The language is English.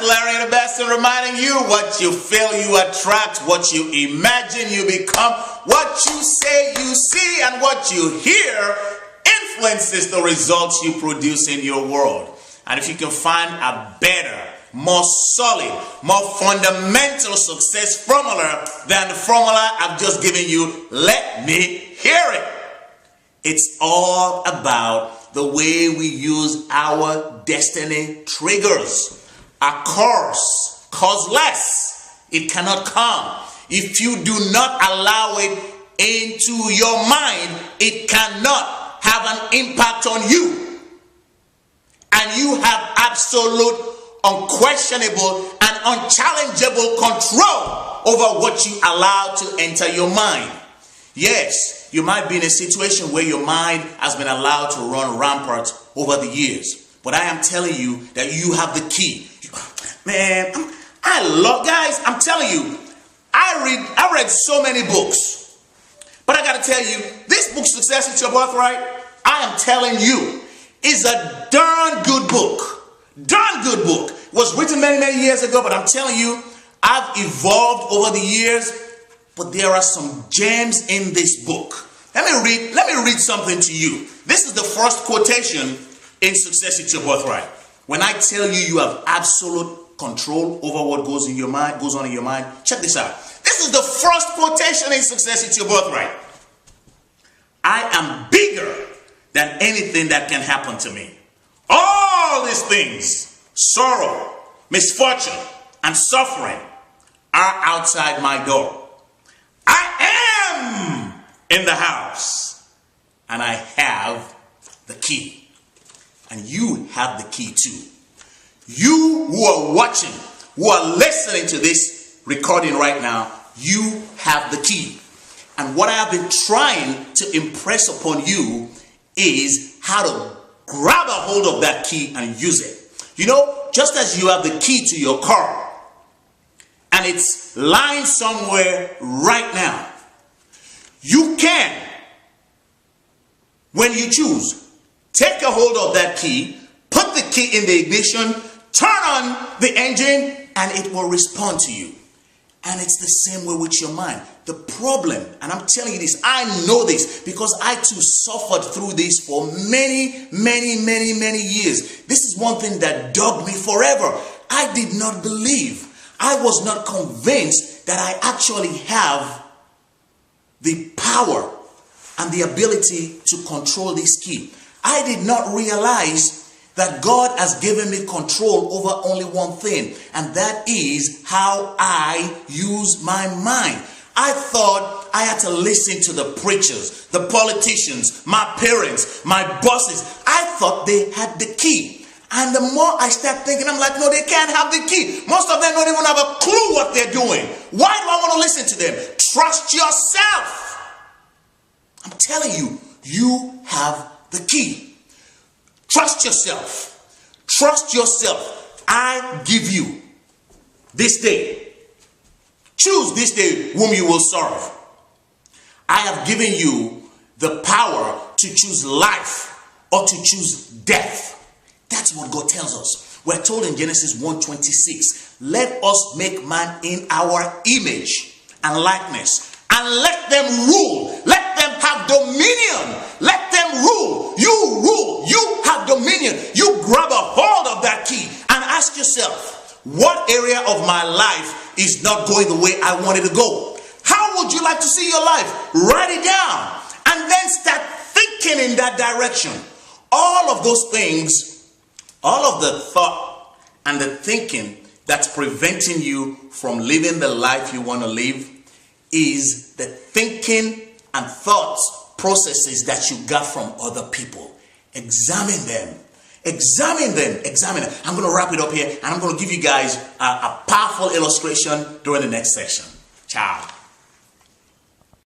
Larry the Best, and reminding you, what you feel you attract, what you imagine you become, what you say you see, and what you hear influences the results you produce in your world. And if you can find a better, more solid, more fundamental success formula than the formula I've just given you, let me hear it. It's all about the way we use our destiny triggers. A curse, causeless. It cannot come. If you do not allow it into your mind, it cannot have an impact on you. And you have absolute, unquestionable, and unchallengeable control over what you allow to enter your mind. Yes, you might be in a situation where your mind has been allowed to run rampant over the years. But I am telling you that you have the key. Man, guys, I'm telling you, I read so many books. But I got to tell you, this book, Success is Your Birthright, I am telling you, is a darn good book. Darn good book. It was written many, many years ago, but I'm telling you, I've evolved over the years, but there are some gems in this book. Let me read something to you. This is the first quotation in Success is Your Birthright. When I tell you you have absolute control over what goes on in your mind, check this out. This is the first quotation in Success is Your Birthright. I am bigger than anything that can happen to me. All these things, sorrow, misfortune, and suffering, are outside my door. I am in the house, and I have the key. And you have the key too. You who are watching, who are listening to this recording right now, you have the key. And what I have been trying to impress upon you is how to grab a hold of that key and use it. You know, just as you have the key to your car, and it's lying somewhere right now, you can, when you choose, take a hold of that key, put the key in the ignition, turn on the engine, and it will respond to you. And it's the same way with your mind. The problem, and I'm telling you this, I know this because I too suffered through this for many, many, many, many years. This is one thing that dogged me forever. I did not believe. I was not convinced that I actually have the power and the ability to control this key. I did not realize that God has given me control over only one thing, and that is how I use my mind. I thought I had to listen to the preachers, the politicians, my parents, my bosses. I thought they had the key. And the more I start thinking, I'm like, no, they can't have the key. Most of them don't even have a clue what they're doing. Why do I want to listen to them? Trust yourself. I'm telling you, you have the key. Trust yourself. Trust yourself. I give you this day. Choose this day whom you will serve. I have given you the power to choose life or to choose death. That's what God tells us. We're told in Genesis 1:26, let us make man in our image and likeness, and let them rule. Let them have dominion. Let them rule. You rule. You have dominion. You grab a hold of that key and ask yourself, what area of my life is not going the way I want it to go? How would you like to see your life? Write it down and then start thinking in that direction. All of those things, all of the thought and the thinking that's preventing you from living the life you want to live is the thinking and thoughts processes that you got from other people. Examine them. Examine them. Examine them. I'm going to wrap it up here, and I'm going to give you guys a powerful illustration during the next section. Ciao.